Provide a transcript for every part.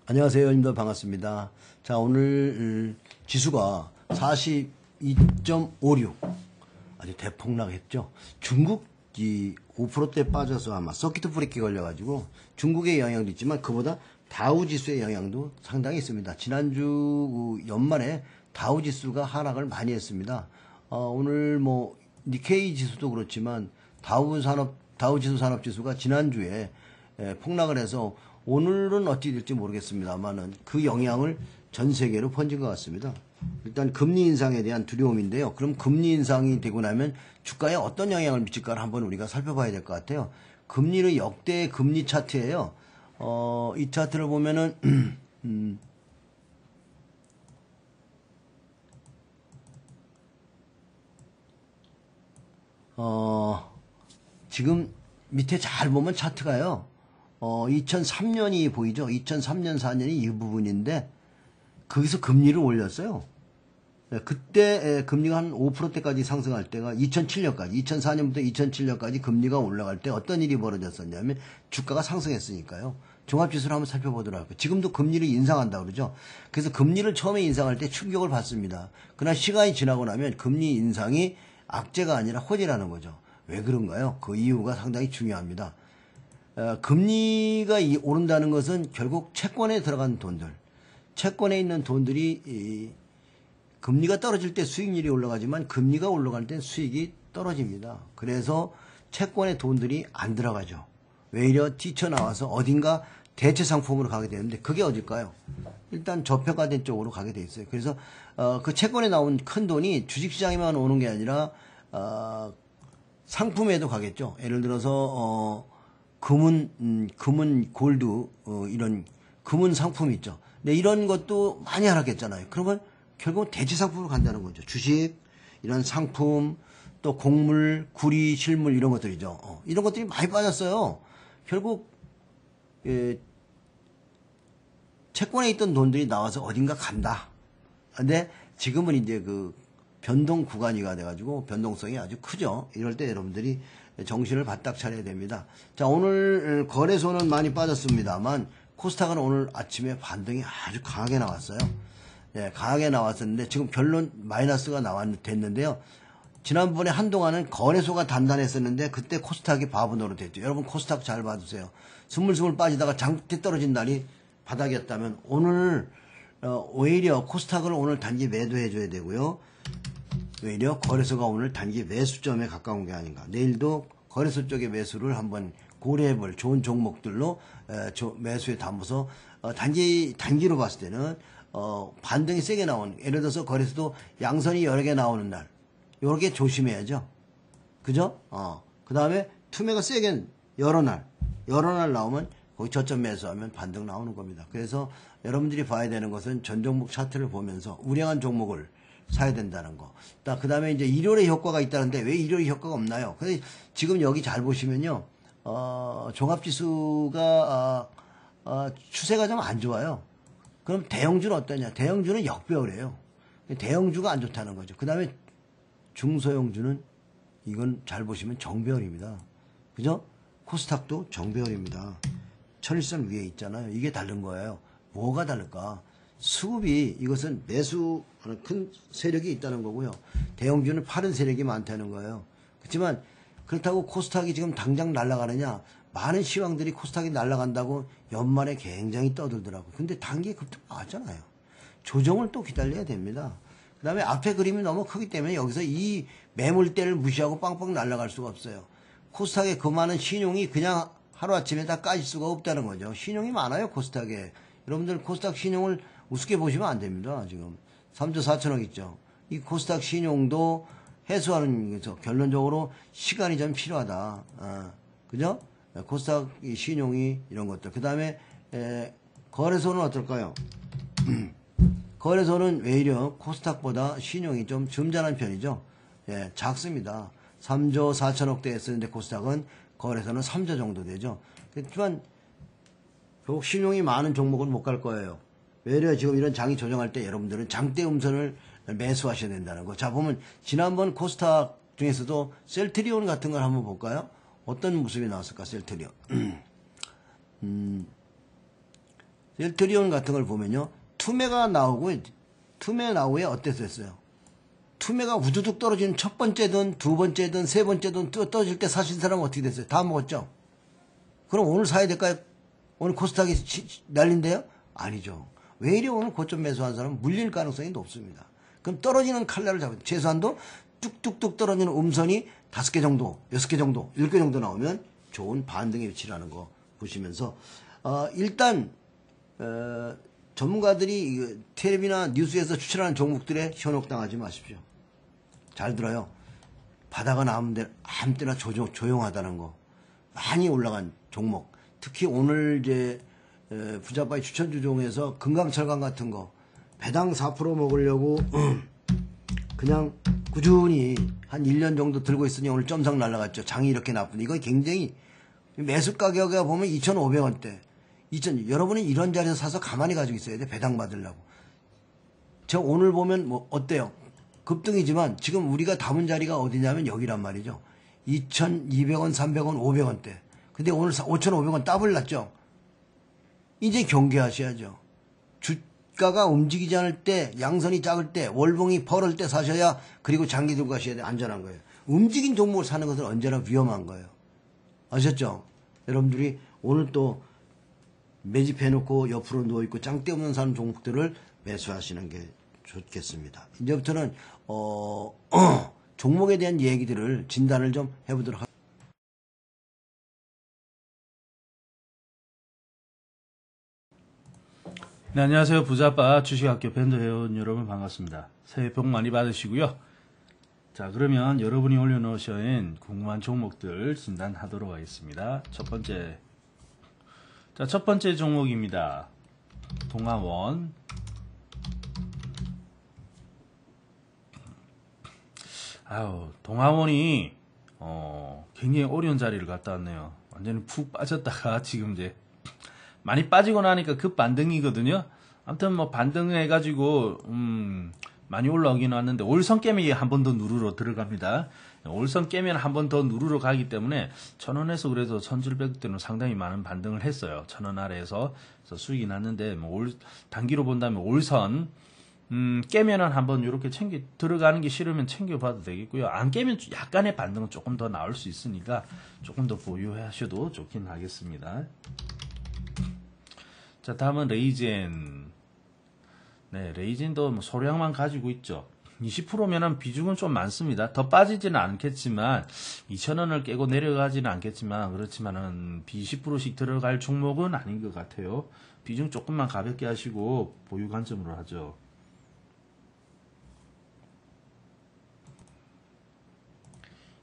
안녕하세요. 님들 반갑습니다. 자, 오늘 지수가 42.56 아주 대폭락했죠. 중국이 5%대 빠져서 아마 서킷 브레이크 걸려가지고 중국의 영향도 있지만 그보다 다우 지수의 영향도 상당히 있습니다. 지난주 연말에 다우 지수가 하락을 많이 했습니다. 오늘 뭐 니케이 지수도 그렇지만 다우 지수 산업 지수가 지난주에 폭락을 해서 오늘은 어떻게 될지 모르겠습니다만은 그 영향을 전 세계로 번진 것 같습니다. 일단 금리 인상에 대한 두려움인데요. 그럼 금리 인상이 되고 나면 주가에 어떤 영향을 미칠까를 한번 우리가 살펴봐야 될 것 같아요. 금리는 역대 금리 차트예요. 이 차트를 보면은 지금 밑에 잘 보면 차트가요. 2003년이 보이죠? 2003년, 4년이 이 부분인데, 거기서 금리를 올렸어요. 그때 금리가 한 5%대까지 상승할 때가 2007년까지, 2004년부터 2007년까지 금리가 올라갈 때 어떤 일이 벌어졌었냐면, 주가가 상승했으니까요. 종합지수를 한번 살펴보도록 할게요. 지금도 금리를 인상한다 그러죠? 그래서 금리를 처음에 인상할 때 충격을 받습니다. 그러나 시간이 지나고 나면 금리 인상이 악재가 아니라 호재라는 거죠. 왜 그런가요? 그 이유가 상당히 중요합니다. 금리가 오른다는 것은 결국 채권에 들어간 돈들, 채권에 있는 돈들이 금리가 떨어질 때 수익률이 올라가지만 금리가 올라갈 때 수익이 떨어집니다. 그래서 채권의 돈들이 안 들어가죠. 외려 뛰쳐나와서 어딘가 대체 상품으로 가게 되는데 그게 어딜까요? 일단 저평가된 쪽으로 가게 돼 있어요. 그래서 그 채권에 나온 큰 돈이 주식시장에만 오는 게 아니라 상품에도 가겠죠. 예를 들어서 금은 골드 이런 금은 상품 있죠. 근데 이런 것도 많이 하락했잖아요. 그러면 결국 대체 상품으로 간다는 거죠. 주식, 이런 상품, 또 곡물, 구리, 실물 이런 것들이죠. 이런 것들이 많이 빠졌어요. 결국 채권에 있던 돈들이 나와서 어딘가 간다. 근데 지금은 이제 그 변동 구간이가 돼가지고 변동성이 아주 크죠. 이럴 때 여러분들이 정신을 바짝 차려야 됩니다. 자, 오늘 거래소는 많이 빠졌습니다만 코스닥은 오늘 아침에 반등이 아주 강하게 나왔어요. 예, 강하게 나왔었는데 지금 결론 마이너스가 됐는데요. 지난번에 한동안은 거래소가 단단했었는데 그때 코스닥이 바보 노릇했죠. 여러분 코스닥 잘 봐주세요. 스물스물 빠지다가 장대 떨어진 날이 바닥이었다면 오늘 오히려 코스닥을 오늘 단기 매도해 줘야 되고요. 오히려 거래소가 오늘 단기 매수점에 가까운 게 아닌가. 내일도 거래소 쪽의 매수를 한번 고려해볼 좋은 종목들로 매수에 담아서 단기로 봤을 때는 반등이 세게 나오는, 예를 들어서 거래소도 양선이 여러 개 나오는 날 요렇게 조심해야죠. 그죠? 그 다음에 투매가 세게 여러 날 나오면 거기 저점 매수하면 반등 나오는 겁니다. 그래서 여러분들이 봐야 되는 것은 전 종목 차트를 보면서 우량한 종목을 사야 된다는 거. 그 다음에 이제 일요일에 효과가 있다는데 왜 일요일에 효과가 없나요? 근데 지금 여기 잘 보시면요. 종합지수가, 추세가 좀 안 좋아요. 그럼 대형주는 어떠냐? 대형주는 역배열이에요. 대형주가 안 좋다는 거죠. 그 다음에 중소형주는 이건 잘 보시면 정배열입니다. 그죠? 코스닥도 정배열입니다. 천일선 위에 있잖아요. 이게 다른 거예요. 뭐가 다를까? 수급이, 이것은 매수하는 큰 세력이 있다는 거고요. 대형주는 파는 세력이 많다는 거예요. 그렇지만 그렇다고 코스닥이 지금 당장 날아가느냐? 많은 시황들이 코스닥이 날아간다고 연말에 굉장히 떠들더라고요. 근데 단기에 급등 나왔잖아요. 조정을 또 기다려야 됩니다. 그 다음에 앞에 그림이 너무 크기 때문에 여기서 이 매물대를 무시하고 빵빵 날아갈 수가 없어요. 코스닥에 그 많은 신용이 그냥 하루아침에 다 까질 수가 없다는 거죠. 신용이 많아요, 코스닥에. 여러분들 코스닥 신용을 우습게 보시면 안 됩니다. 지금 3조 4천억 있죠. 이 코스닥 신용도 해소하는 거죠. 결론적으로 시간이 좀 필요하다. 그죠? 코스닥 신용이 이런 것들. 그 다음에 거래소는 어떨까요? 거래소는 외려 코스닥보다 신용이 좀 점잖은 편이죠. 예, 작습니다. 3조 4천억대 했었는데 코스닥은, 거래소는 3조 정도 되죠. 그렇지만 결국 신용이 많은 종목은 못 갈 거예요. 외려 지금 이런 장이 조정할 때 여러분들은 장대 음선을 매수하셔야 된다는 거. 자, 보면 지난번 코스닥 중에서도 셀트리온 같은 걸 한번 볼까요? 어떤 모습이 나왔을까, 셀트리온. 셀트리온 같은 걸 보면요. 투매가 나오고, 투매 나오에 어땠었어요? 투매가 우두둑 떨어지는 첫 번째든 두 번째든 세 번째든 떨어질 때 사신 사람은 어떻게 됐어요? 다 먹었죠? 그럼 오늘 사야 될까요? 오늘 코스닥이 난린데요? 아니죠. 왜 이래 오늘 고점 매수한 사람은 물릴 가능성이 높습니다. 그럼 떨어지는 칼날을 잡아요. 최소한도 뚝뚝뚝 떨어지는 음선이 5개 정도, 6개 정도, 7개 정도 나오면 좋은 반등의 위치라는 거 보시면서 일단 전문가들이 텔레비나 뉴스에서 추천하는 종목들에 현혹당하지 마십시오. 잘 들어요. 바다가 나오는 데 아무 때나 조용하다는 거. 많이 올라간 종목. 특히 오늘 이제 부자바이 추천주 중에서 금강철강 같은 거 배당 4% 먹으려고 그냥 꾸준히 한 1년 정도 들고 있으니 오늘 점상 날라갔죠. 장이 이렇게 나쁜데 이거 굉장히 매수 가격에 보면 2,500원대. 여러분은 이런 자리에서 사서 가만히 가지고 있어야 돼. 배당 받으려고. 제가 오늘 보면 뭐 어때요? 급등이지만 지금 우리가 담은 자리가 어디냐면 여기란 말이죠. 2,200원, 300원, 500원대. 근데 오늘 5,500원 더블 났죠. 이제 경계하셔야죠. 주가가 움직이지 않을 때, 양선이 작을 때, 월봉이 펄을 때 사셔야, 그리고 장기 들고 가셔야 돼. 안전한 거예요. 움직인 종목을 사는 것은 언제나 위험한 거예요. 아셨죠? 여러분들이 오늘 또 매집해놓고 옆으로 누워있고 짱대 없는 사는 종목들을 매수하시는 게 좋겠습니다. 이제부터는 종목에 대한 얘기들을 진단을 좀 해보도록 하겠습니다. 네, 안녕하세요. 부자빠 주식학교 밴드 회원 여러분 반갑습니다. 새해 복 많이 받으시고요. 자, 그러면 여러분이 올려놓으신 궁금한 종목들 진단하도록 하겠습니다. 첫 번째 종목입니다. 동아원. 동아원이 굉장히 어려운 자리를 갔다 왔네요. 완전히 푹 빠졌다가 지금 이제 많이 빠지고 나니까 급 반등이거든요. 아무튼 뭐 반등해가지고 많이 올라오긴 왔는데 올선 깨면 한 번 더 누르러 들어갑니다. 올선 깨면 한 번 더 누르러 가기 때문에 1,000원에서 그래도 1,700대는 상당히 많은 반등을 했어요. 1,000원 아래에서 그래서 수익이 났는데 뭐 단기로 본다면 올선 깨면은 한번 이렇게 들어가는 게 싫으면 챙겨봐도 되겠고요. 안 깨면 약간의 반등은 조금 더 나올 수 있으니까 조금 더 보유하셔도 좋긴 하겠습니다. 자, 다음은 레이젠. 네, 레이젠도 뭐 소량만 가지고 있죠. 20%면은 비중은 좀 많습니다. 더 빠지지는 않겠지만 2,000원을 깨고 내려가지는 않겠지만 그렇지만은 20%씩 들어갈 종목은 아닌 것 같아요. 비중 조금만 가볍게 하시고 보유 관점으로 하죠.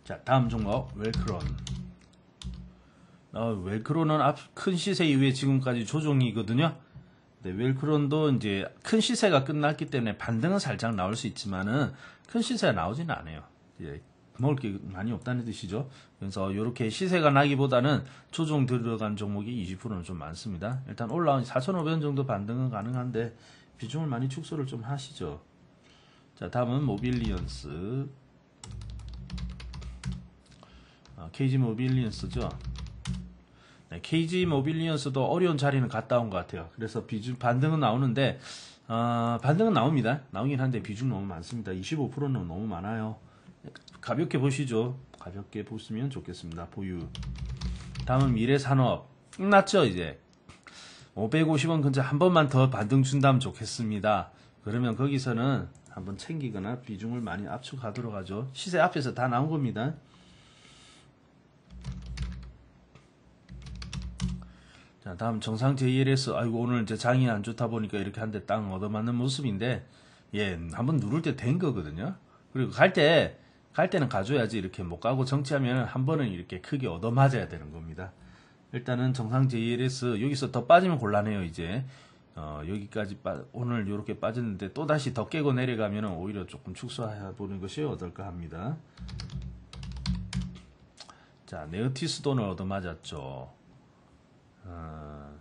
자, 다음 종목 웰크론. 웰크론은 큰 시세 이후에 지금까지 조정이거든요. 네, 웰크론도 이제 큰 시세가 끝났기 때문에 반등은 살짝 나올 수 있지만은 큰 시세가 나오지는 않아요. 이제 먹을 게 많이 없다는 뜻이죠. 그래서 이렇게 시세가 나기보다는 조정 들어간 종목이 20%는 좀 많습니다. 일단 올라온 4,500원 정도 반등은 가능한데 비중을 많이 축소를 좀 하시죠. 자, 다음은 모빌리언스. KG 모빌리언스죠. 네, KG 모빌리언스도 어려운 자리는 갔다 온 것 같아요. 그래서 비중 반등은 나오는데 반등은 나옵니다. 나오긴 한데 비중 너무 많습니다. 25%는 너무 많아요. 가볍게 보시죠. 가볍게 보시면 좋겠습니다. 보유. 다음은 미래산업. 끝났죠 이제. 550원 근처 한 번만 더 반등 준다면 좋겠습니다. 그러면 거기서는 한번 챙기거나 비중을 많이 압축하도록 하죠. 시세 앞에서 다 나온 겁니다. 자, 다음 정상 JLS. 아이고, 오늘 이제 장이 안 좋다 보니까 이렇게 한 대 땅 얻어맞는 모습인데, 예, 한번 누를 때 된 거거든요. 그리고 갈 때는 가줘야지. 이렇게 못 가고 정치하면 한 번은 이렇게 크게 얻어맞아야 되는 겁니다. 일단은 정상 JLS, 여기서 더 빠지면 곤란해요, 이제. 여기까지 오늘 이렇게 빠졌는데 또다시 더 깨고 내려가면 오히려 조금 축소해 보는 것이 어떨까 합니다. 자, 네오티스돈을 얻어맞았죠.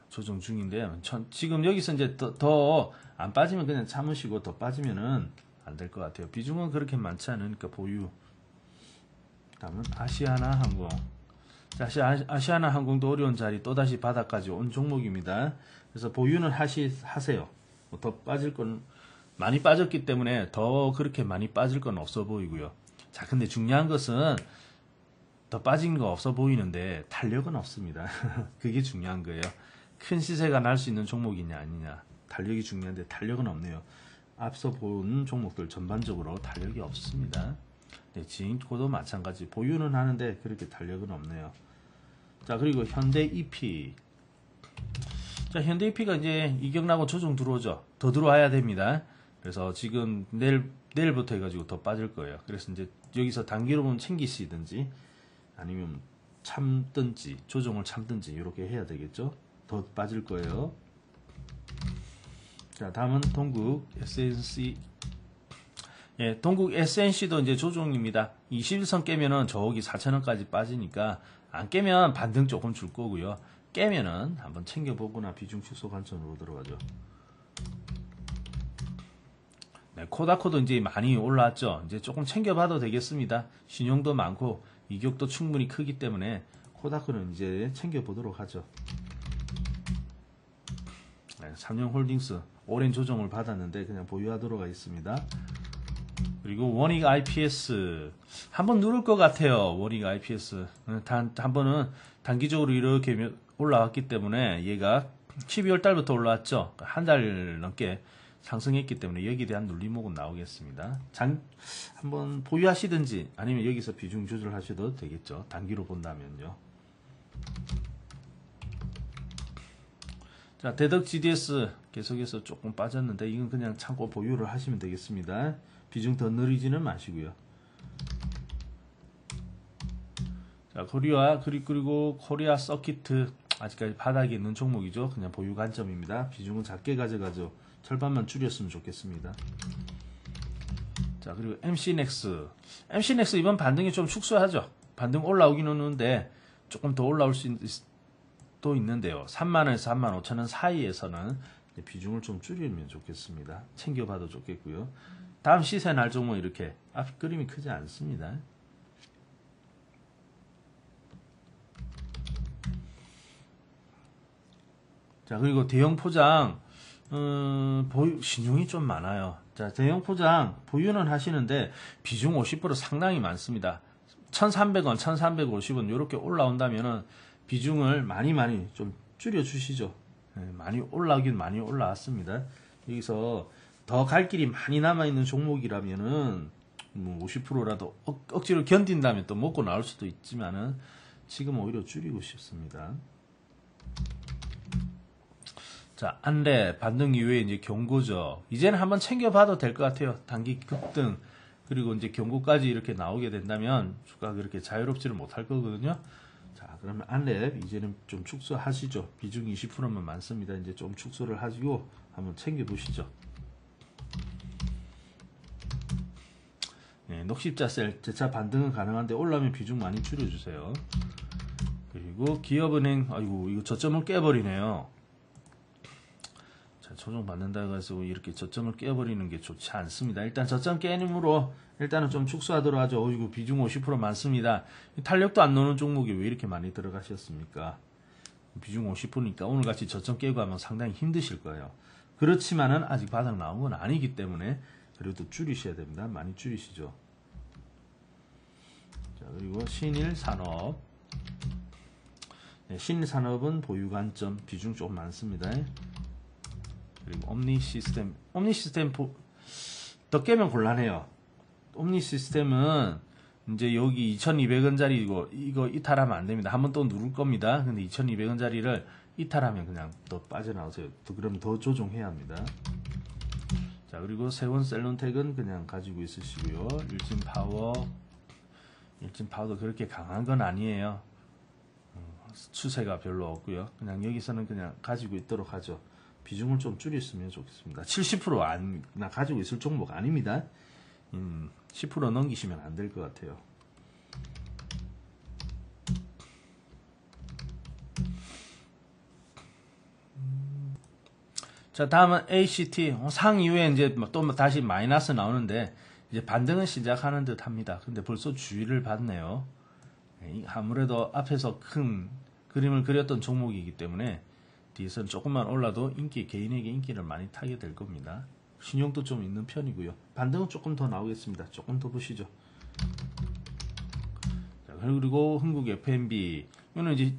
조정 중인데 지금 여기서 이제 더 안 빠지면 그냥 참으시고 더 빠지면은 안 될 것 같아요. 비중은 그렇게 많지 않으니까 보유. 다음은 아시아나항공. 아시아나항공도 어려운 자리 또다시 바닥까지 온 종목입니다. 그래서 보유는 하세요. 뭐더 빠질 건 많이 빠졌기 때문에 더 그렇게 많이 빠질 건 없어 보이고요. 자, 근데 중요한 것은 더 빠진 거 없어 보이는데 탄력은 없습니다. 그게 중요한 거예요. 큰 시세가 날 수 있는 종목이냐 아니냐. 탄력이 중요한데 탄력은 없네요. 앞서 본 종목들 전반적으로 탄력이 없습니다. 네, 지인코도 마찬가지. 보유는 하는데 그렇게 탄력은 없네요. 자, 그리고 현대 EP. 자, 현대 EP가 이제 이격나고 조정 들어오죠. 더 들어와야 됩니다. 그래서 지금 내일부터 해가지고 더 빠질 거예요. 그래서 이제 여기서 단기로는 챙기시든지 아니면 참든지 조정을 참든지 이렇게 해야 되겠죠. 더 빠질 거예요. 자, 다음은 동국 SNC. 예, 동국 SNC도 이제 조정입니다. 21선 깨면은 저기 4,000원까지 빠지니까 안 깨면 반등 조금 줄 거고요. 깨면은 한번 챙겨보거나 비중 축소 관점으로 들어가죠. 네, 코다코도 이제 많이 올라왔죠. 이제 조금 챙겨봐도 되겠습니다. 신용도 많고 이격도 충분히 크기 때문에 코다코는 이제 챙겨보도록 하죠. 네, 삼성홀딩스 오랜 조정을 받았는데 그냥 보유하도록 하겠습니다. 그리고 원익 IPS 한번 누를 것 같아요. 원익 IPS 한 번은 단기적으로 이렇게 올라왔기 때문에 얘가 12월 달부터 올라왔죠. 한 달 넘게 상승했기 때문에 여기에 대한 눌림목은 나오겠습니다. 한번 보유하시든지 아니면 여기서 비중 조절하셔도 되겠죠. 단기로 본다면요. 자, 대덕 GDS 계속해서 조금 빠졌는데 이건 그냥 참고 보유를 하시면 되겠습니다. 비중 더 늘리지는 마시고요. 자, 그리고 코리아 서키트 아직까지 바닥에 있는 종목이죠. 그냥 보유 관점입니다. 비중은 작게 가져가죠. 절반만 줄였으면 좋겠습니다. 자, 그리고 MC넥스 이번 반등이 좀 축소하죠. 반등 올라오긴 오는데 조금 더 올라올 수도 있는데요. 3만원에서 35,000원 사이에서는 비중을 좀 줄이면 좋겠습니다. 챙겨봐도 좋겠고요. 다음 시세 날 종목 이렇게 앞 그림이 크지 않습니다. 자, 그리고 대형 포장 신용이 좀 많아요. 자, 대형 포장 보유는 하시는데 비중 50% 상당히 많습니다. 1,300원, 1,350원 이렇게 올라온다면은 비중을 많이 좀 줄여 주시죠. 네, 많이 올라오긴 많이 올라왔습니다. 여기서 더 갈 길이 많이 남아있는 종목이라면은 뭐 50%라도 억지로 견딘다면 또 먹고 나올 수도 있지만은 지금 오히려 줄이고 싶습니다. 자, 안래 반등 이후에 이제 경고죠. 이제는 한번 챙겨봐도 될 것 같아요. 단기 급등 그리고 이제 경고까지 이렇게 나오게 된다면 주가가 그렇게 자유롭지를 못할 거거든요. 자, 그러면 안랩 이제는 좀 축소하시죠. 비중 20%만 많습니다. 이제 좀 축소를 하시고 한번 챙겨보시죠. 네, 녹십자셀 재차 반등은 가능한데 올라오면 비중 많이 줄여주세요. 그리고 기업은행 아이고 이거 저점을 깨버리네요. 자, 조정 받는다 해서 이렇게 저점을 깨버리는 게 좋지 않습니다. 일단 저점 깨림으로 일단은 좀 축소하도록 하죠. 어이구 비중 50% 많습니다. 탄력도 안 노는 종목이 왜 이렇게 많이 들어가셨습니까? 비중 50%니까 오늘같이 저점 깨고 하면 상당히 힘드실 거예요. 그렇지만은 아직 바닥 나온 건 아니기 때문에 그래도 줄이셔야 됩니다. 많이 줄이시죠. 자, 그리고 신일산업. 네, 신일산업은 보유 관점 비중 좀 많습니다. 그리고 옴니시스템 더 깨면 곤란해요. 옴니시스템은 이제 여기 2,200원짜리고 이거 이탈하면 안 됩니다. 한번 또 누를 겁니다. 근데 2,200원짜리를 이탈하면 그냥 더 빠져나오세요. 그러면 더 조정해야 합니다. 자, 그리고 세원셀론텍은 그냥 가지고 있으시고요. 일진파워도 그렇게 강한 건 아니에요. 추세가 별로 없고요. 그냥 여기서는 그냥 가지고 있도록 하죠. 비중을 좀 줄였으면 좋겠습니다. 70% 나 가지고 있을 종목 아닙니다. 10% 넘기시면 안 될 것 같아요. 자, 다음은 ACT 상 이후에 이제 또 다시 마이너스 나오는데 이제 반등은 시작하는 듯 합니다. 근데 벌써 주의를 받네요. 아무래도 앞에서 큰 그림을 그렸던 종목이기 때문에 뒤에서는 조금만 올라도 개인에게 인기를 많이 타게 될 겁니다. 신용도 좀 있는 편이고요. 반등은 조금 더 나오겠습니다. 조금 더 보시죠. 자, 그리고 흥국 F&B 이거는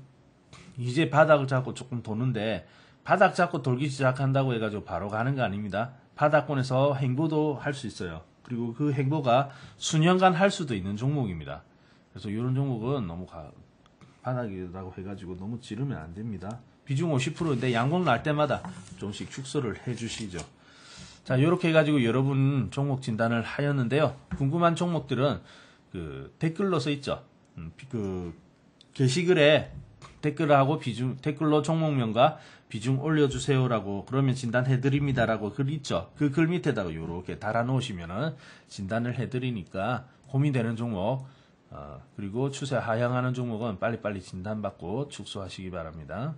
이제 바닥을 잡고 조금 도는데, 바닥 잡고 돌기 시작한다고 해가지고 바로 가는 거 아닙니다. 바닥권에서 행보도 할 수 있어요. 그리고 그 행보가 수년간 할 수도 있는 종목입니다. 그래서 이런 종목은 너무 바닥이라고 해가지고 너무 지르면 안 됩니다. 비중 50%인데 양봉 날 때마다 조금씩 축소를 해주시죠. 자, 이렇게 해가지고 여러분 종목 진단을 하였는데요. 궁금한 종목들은 그 댓글로 써 있죠. 그 게시글에 댓글하고 댓글로 종목명과 비중 올려주세요라고, 그러면 진단해드립니다라고 글 있죠. 그 글 밑에다가 이렇게 달아놓으시면은 진단을 해드리니까 고민되는 종목, 그리고 추세 하향하는 종목은 빨리빨리 진단받고 축소하시기 바랍니다.